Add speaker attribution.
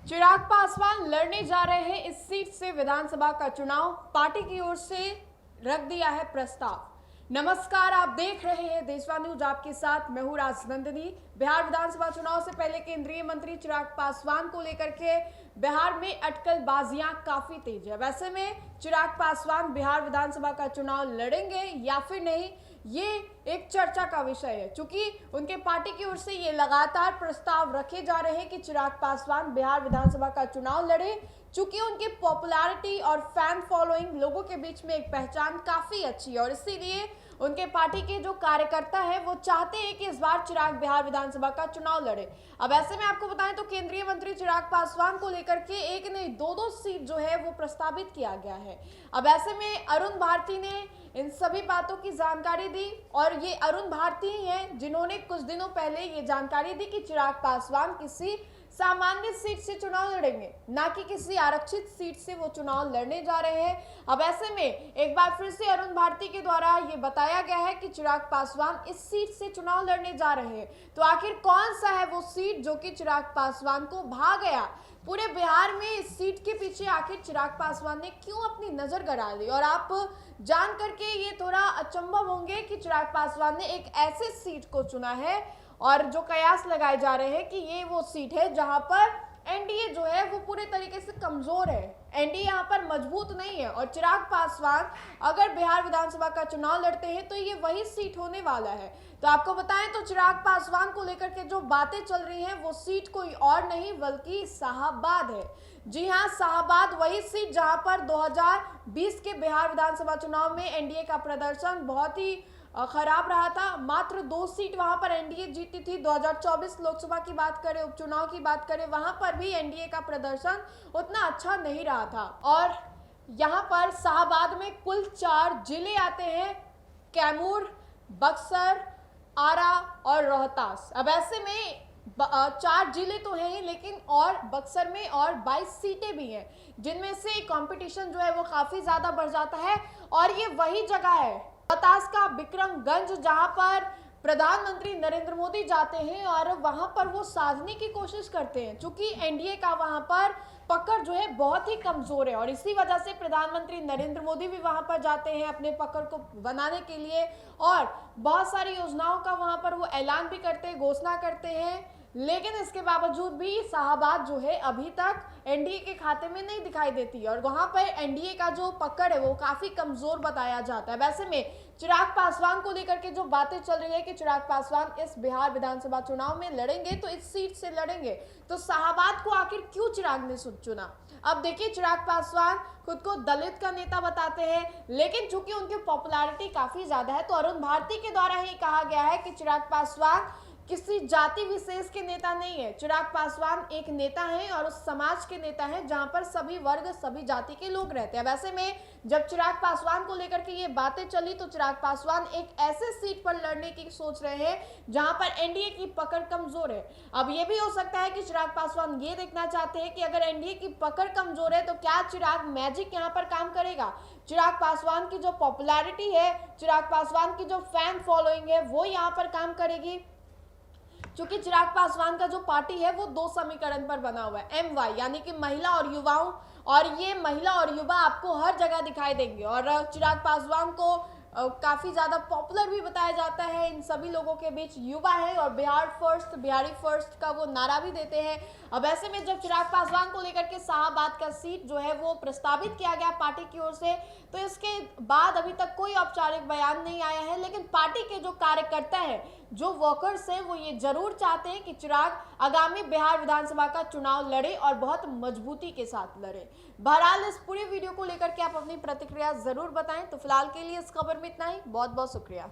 Speaker 1: चिराग पासवान लड़ने जा रहे हैं इस सीट से विधानसभा का चुनाव। पार्टी की ओर से रख दिया है प्रस्ताव। नमस्कार, आप देख रहे हैं देशवा न्यूज, आपके साथ मैं हूं राजनंदिनी। बिहार विधानसभा चुनाव से पहले केंद्रीय मंत्री चिराग पासवान को लेकर के बिहार में अटकलबाजियां काफी तेज है। वैसे में चिराग पासवान बिहार विधानसभा का चुनाव लड़ेंगे या फिर नहीं, ये एक चर्चा का विषय है, क्योंकि उनके पार्टी की ओर से ये लगातार प्रस्ताव रखे जा रहे हैं कि चिराग पासवान बिहार विधानसभा का चुनाव लड़े। चूंकि उनकी पॉपुलैरिटी और फैन फॉलोइंग, लोगों के बीच में एक पहचान काफी अच्छी है और इसीलिए उनके पार्टी के जो कार्यकर्ता है वो चाहते हैं कि इस बार चिराग बिहार विधानसभा का चुनाव लड़े। अब ऐसे में आपको बताएं तो केंद्रीय मंत्री चिराग पासवान को लेकर के एक नहीं दो सीट जो है वो प्रस्तावित किया गया है। अब ऐसे में अरुण भारती ने इन सभी बातों की जानकारी दी और ये अरुण भारती ही हैं जिन्होंने कुछ दिनों पहले ये जानकारी दी कि चिराग पासवान किसी सामान्य सीट से चुनाव लड़ेंगे, ना कि किसी आरक्षित सीट से वो चुनाव लड़ने जा रहे हैं। अब ऐसे में एक बार फिर से अरुण भारती के द्वारा ये बताया गया है कि चिराग पासवान इस सीट से चुनाव लड़ने जा रहे हैं। तो आखिर कौन सा है वो सीट जो कि चिराग पासवान को भा गया? पूरे बिहार में इस सीट के पीछे आखिर चिराग पासवान ने क्यों अपनी नजर गड़ा ली? और आप जान करके ये थोड़ा अचंभव होंगे कि चिराग पासवान ने एक ऐसे सीट को चुना है और जो कयास लगाए जा रहे हैं कि ये वो सीट है जहां पर एनडीए जो है वो पूरे तरीके से कमजोर है, एनडीए यहाँ पर मजबूत नहीं है। और चिराग पासवान अगर बिहार विधानसभा का चुनाव लड़ते हैं तो ये वही सीट होने वाला है। तो आपको बताएं तो चिराग पासवान को लेकर के जो बातें चल रही हैं वो सीट कोई और नहीं बल्कि शाहाबाद है। जी हाँ, शाहाबाद वही सीट जहां पर 2020 के बिहार विधानसभा चुनाव में एनडीए का प्रदर्शन बहुत ही खराब रहा था। मात्र 2 सीट वहां पर एनडीए जीती थी। 2024 लोकसभा की बात करें, उपचुनाव की बात करें, वहां पर भी एनडीए का प्रदर्शन उतना अच्छा नहीं रहा था। और यहां पर शाहाबाद में कुल 4 जिले आते हैं, कैमूर, बक्सर, आरा और रोहतास। अब ऐसे में 4 जिले तो हैं ही, लेकिन और बक्सर में और 22 सीटें भी हैं, जिनमें से कंपटीशन जो है वो काफी ज्यादा बढ़ जाता है। और ये वही जगह है रोहतास का विक्रमगंज जहां पर प्रधानमंत्री नरेंद्र मोदी जाते हैं और वहां पर वो साधने की कोशिश करते हैं, क्योंकि एनडीए का वहां पर पकड़ जो है बहुत ही कमजोर है। और इसी वजह से प्रधानमंत्री नरेंद्र मोदी भी वहां पर जाते हैं अपने पकड़ को बनाने के लिए और बहुत सारी योजनाओं का वहां पर वो ऐलान भी करते हैं, घोषणा करते हैं। लेकिन इसके बावजूद भी शाहाबाद जो है अभी तक एनडीए के खाते में नहीं दिखाई देती और वहां पर एनडीए का जो पकड़ है वो काफी कमजोर बताया जाता है। वैसे में चिराग पासवान को लेकर के जो बातें चल रही है कि चिराग पासवान इस बिहार विधानसभा चुनाव में लड़ेंगे, तो इस सीट से लड़ेंगे, तो शाहाबाद को आखिर क्यों चिराग ने चुना? अब देखिए, चिराग पासवान खुद को दलित का नेता बताते हैं, लेकिन चूंकि उनकी पॉपुलैरिटी काफी ज्यादा है तो अरुण भारती के द्वारा ही कहा गया है कि चिराग पासवान किसी जाति विशेष के नेता नहीं है। चिराग पासवान एक नेता है और उस समाज के नेता है जहां पर सभी वर्ग, सभी जाति के लोग रहते हैं। वैसे में जब चिराग पासवान को लेकर के ये बातें चली तो चिराग पासवान एक ऐसे सीट पर लड़ने की सोच रहे हैं जहां पर एनडीए की पकड़ कमजोर है। अब ये भी हो सकता है कि चिराग पासवान ये देखना चाहते हैं कि अगर एनडीए की पकड़ कमजोर है तो क्या चिराग मैजिक यहाँ पर काम करेगा? चिराग पासवान की जो पॉपुलैरिटी है, चिराग पासवान की जो फैन फॉलोइंग है, वो यहाँ पर काम करेगी। क्योंकि चिराग पासवान का जो पार्टी है वो 2 समीकरण पर बना हुआ है, MY यानी कि महिला और युवाओं, और ये महिला और युवा आपको हर जगह दिखाई देंगे। और चिराग पासवान को काफी ज्यादा पॉपुलर भी बताया जाता है, इन सभी लोगों के बीच युवा है और बिहार फर्स्ट, बिहारी फर्स्ट का वो नारा भी देते हैं। अब ऐसे में जब चिराग पासवान को लेकर के शाहाबाद का सीट जो है वो प्रस्तावित किया गया पार्टी की ओर से, तो इसके बाद अभी तक कोई औपचारिक बयान नहीं आया है। लेकिन पार्टी के जो कार्यकर्ता है, जो वर्कर्स है, वो ये जरूर चाहते हैं कि चिराग आगामी बिहार विधानसभा का चुनाव लड़े और बहुत मजबूती के साथ लड़े। बहरहाल इस पूरी वीडियो को लेकर के आप अपनी प्रतिक्रिया जरूर बताएं। तो फिलहाल के लिए इस खबर में इतना ही। बहुत बहुत शुक्रिया।